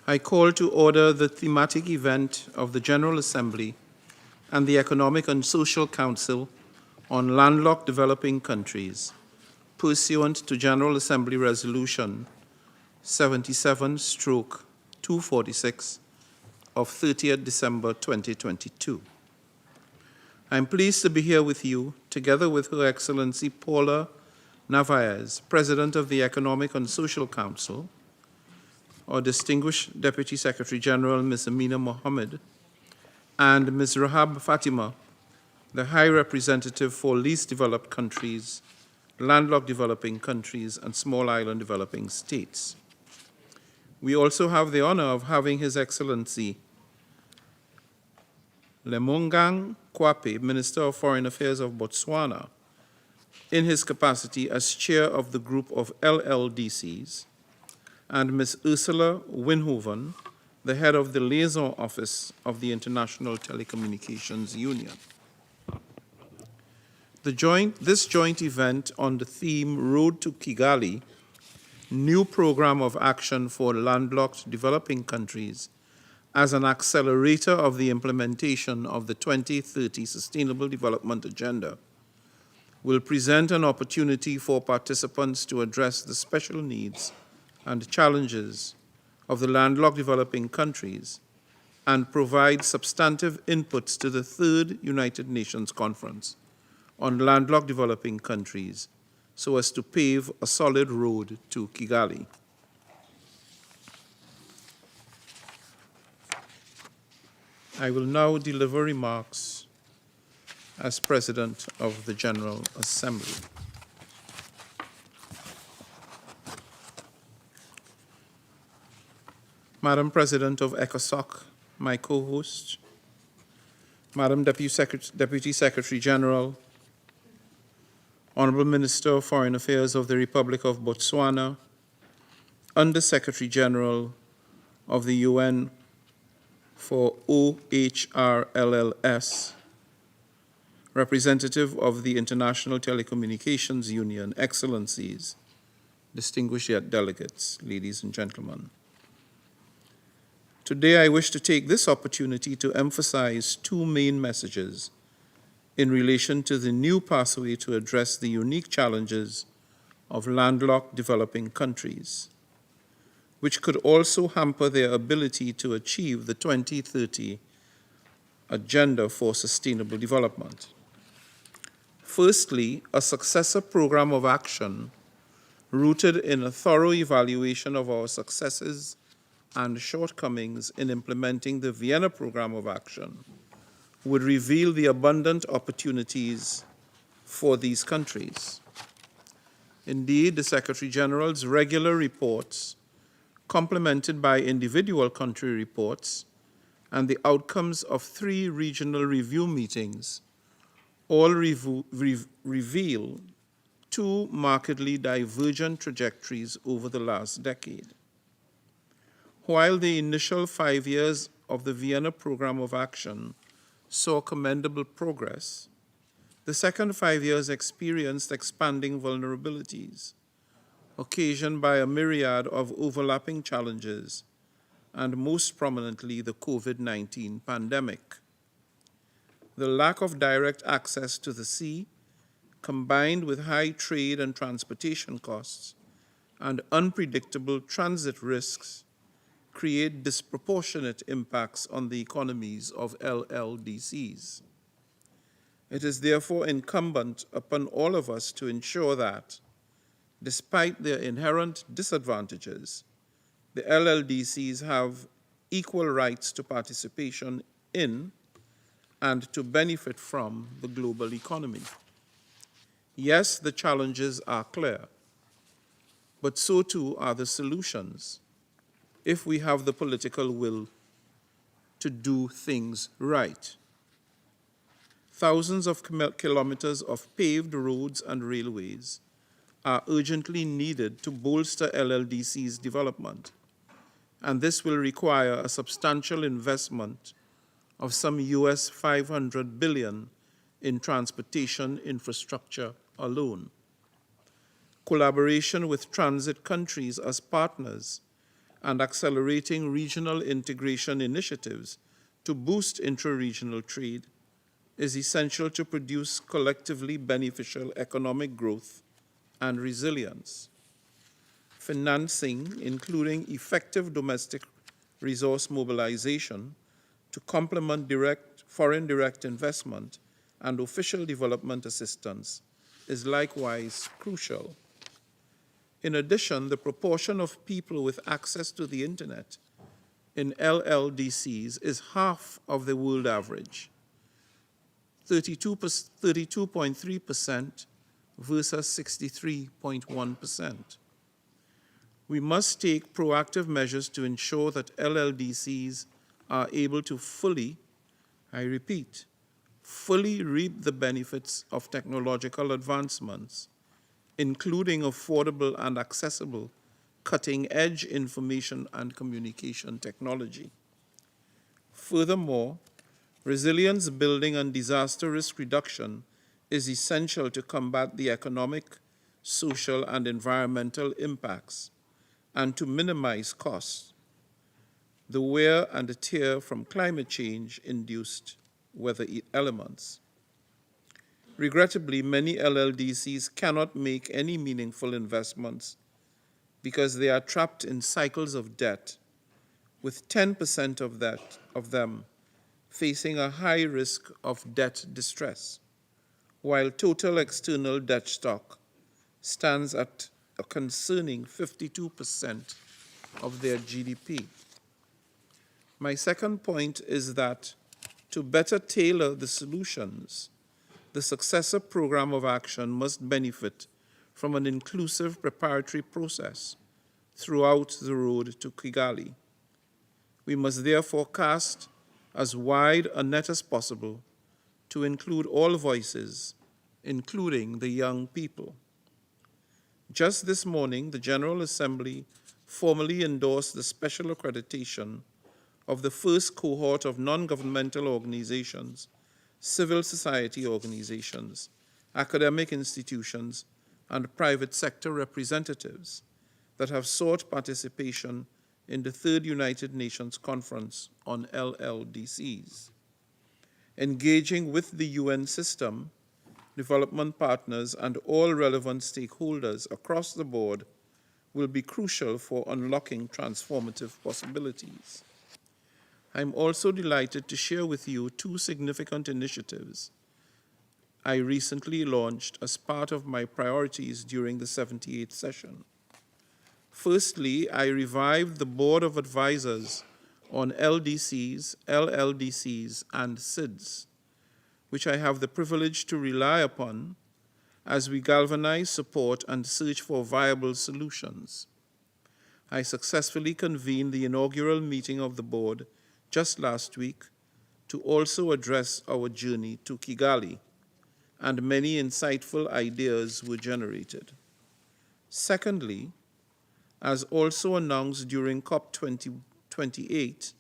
I call to order the thematic event of the General Assembly and the Economic and Social Council on Landlocked Developing Countries, pursuant to General Assembly Resolution 77/246 of 30th December 2022. I'm pleased to be here with you, together with Her Excellency Paula Narvaez, President of the Economic and Social Council, our distinguished Deputy Secretary General, Ms. Amina Mohammed, and Ms. Rahab Fatima, the High Representative for Least Developed Countries, Landlocked Developing Countries, and Small Island Developing States. We also have the honor of having His Excellency Lemongang Kwape, Minister of Foreign Affairs of Botswana, in his capacity as chair of the group of LLDCs, and Ms. Ursula Winhoven, the head of the Liaison Office of the International Telecommunications Union. This joint event on the theme Road to Kigali, New Programme of Action for Landlocked Developing Countries, as an accelerator of the implementation of the 2030 Sustainable Development Agenda, will present an opportunity for participants to address the special needs and challenges of the landlocked developing countries and provide substantive inputs to the third United Nations Conference on Landlocked Developing Countries so as to pave a solid road to Kigali. I will now deliver remarks as President of the General Assembly. Madam President of ECOSOC, my co-host, Madam Deputy Secretary General, Honorable Minister of Foreign Affairs of the Republic of Botswana, Under Secretary General of the UN for OHRLLS, Representative of the International Telecommunications Union, Excellencies, distinguished delegates, ladies and gentlemen. Today, I wish to take this opportunity to emphasize two main messages in relation to the new pathway to address the unique challenges of landlocked developing countries, which could also hamper their ability to achieve the 2030 Agenda for Sustainable Development. Firstly, a successor program of action rooted in a thorough evaluation of our successes and shortcomings in implementing the Vienna Programme of Action would reveal the abundant opportunities for these countries. Indeed, the Secretary General's regular reports, complemented by individual country reports, and the outcomes of 3 regional review meetings all reveal 2 markedly divergent trajectories over the last decade. While the initial 5 years of the Vienna Programme of Action saw commendable progress, the second 5 years experienced expanding vulnerabilities, occasioned by a myriad of overlapping challenges, and most prominently the COVID-19 pandemic. The lack of direct access to the sea, combined with high trade and transportation costs and unpredictable transit risks, create disproportionate impacts on the economies of LLDCs. It is therefore incumbent upon all of us to ensure that, despite their inherent disadvantages, the LLDCs have equal rights to participation in and to benefit from the global economy. Yes, the challenges are clear, but so too are the solutions, if we have the political will to do things right. Thousands of kilometers of paved roads and railways are urgently needed to bolster LLDC's development, and this will require a substantial investment of some US $500 billion in transportation infrastructure alone. Collaboration with transit countries as partners and accelerating regional integration initiatives to boost intra-regional trade is essential to produce collectively beneficial economic growth and resilience. Financing, including effective domestic resource mobilization to complement foreign direct investment and official development assistance, is likewise crucial. In addition, the proportion of people with access to the internet in LLDCs is half of the world average, 32.3% versus 63.1%. We must take proactive measures to ensure that LLDCs are able to fully, I repeat, fully reap the benefits of technological advancements, including affordable and accessible cutting-edge information and communication technology. Furthermore, resilience building and disaster risk reduction is essential to combat the economic, social, and environmental impacts and to minimize costs, the wear and the tear from climate change-induced weather elements. Regrettably, many LLDCs cannot make any meaningful investments because they are trapped in cycles of debt, with 10% of them facing a high risk of debt distress, while total external debt stock stands at a concerning 52% of their GDP. My second point is that to better tailor the solutions, the successor program of action must benefit from an inclusive preparatory process throughout the road to Kigali. We must therefore cast as wide a net as possible to include all voices, including the young people. Just this morning, the General Assembly formally endorsed the special accreditation of the first cohort of non-governmental organizations, civil society organizations, academic institutions, and private sector representatives that have sought participation in the Third United Nations Conference on LLDCs. Engaging with the UN system, development partners, and all relevant stakeholders across the board will be crucial for unlocking transformative possibilities. I'm also delighted to share with you two significant initiatives I recently launched as part of my priorities during the 78th session. Firstly, I revived the Board of Advisors on LDCs, LLDCs, and SIDS, which I have the privilege to rely upon as we galvanize support and search for viable solutions. I successfully convened the inaugural meeting of the board just last week to also address our journey to Kigali, and many insightful ideas were generated. Secondly, as also announced during COP28,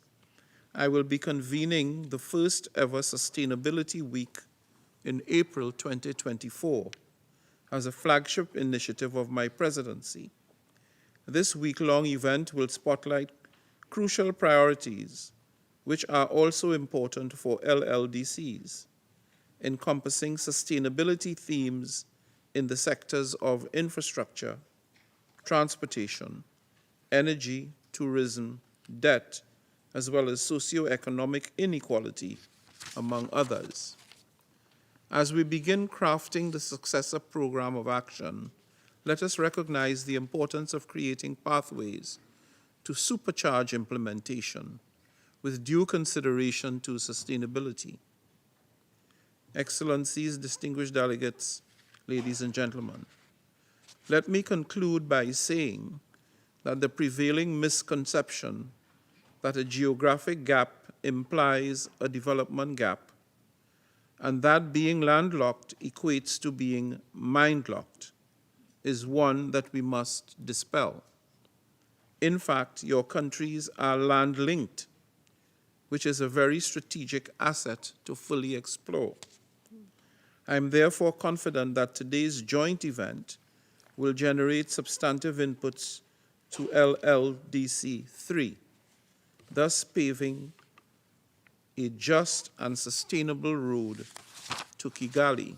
I will be convening the first ever Sustainability Week in April 2024 as a flagship initiative of my presidency. This week-long event will spotlight crucial priorities which are also important for LLDCs, encompassing sustainability themes in the sectors of infrastructure, transportation, energy, tourism, debt, as well as socioeconomic inequality, among others. As we begin crafting the successor program of action, let us recognize the importance of creating pathways to supercharge implementation with due consideration to sustainability. Excellencies, distinguished delegates, ladies and gentlemen, let me conclude by saying that the prevailing misconception that a geographic gap implies a development gap, and that being landlocked equates to being mind-locked, is one that we must dispel. In fact, your countries are land-linked, which is a very strategic asset to fully explore. I am therefore confident that today's joint event will generate substantive inputs to LLDC 3, thus paving a just and sustainable road to Kigali.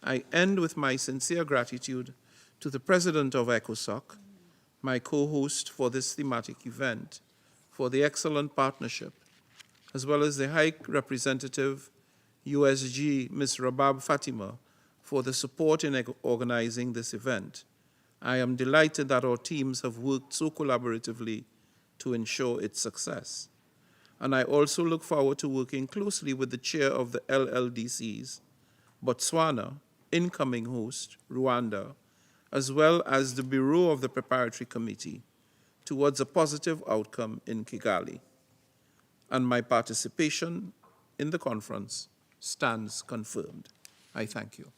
I end with my sincere gratitude to the President of ECOSOC, my co-host for this thematic event, for the excellent partnership, as well as the High Representative USG, Ms. Rabab Fatima, for the support in organizing this event. I am delighted that our teams have worked so collaboratively to ensure its success. And I also look forward to working closely with the chair of the LLDCs, Botswana, incoming host, Rwanda, as well as the Bureau of the Preparatory Committee, towards a positive outcome in Kigali. And my participation in the conference stands confirmed. I thank you.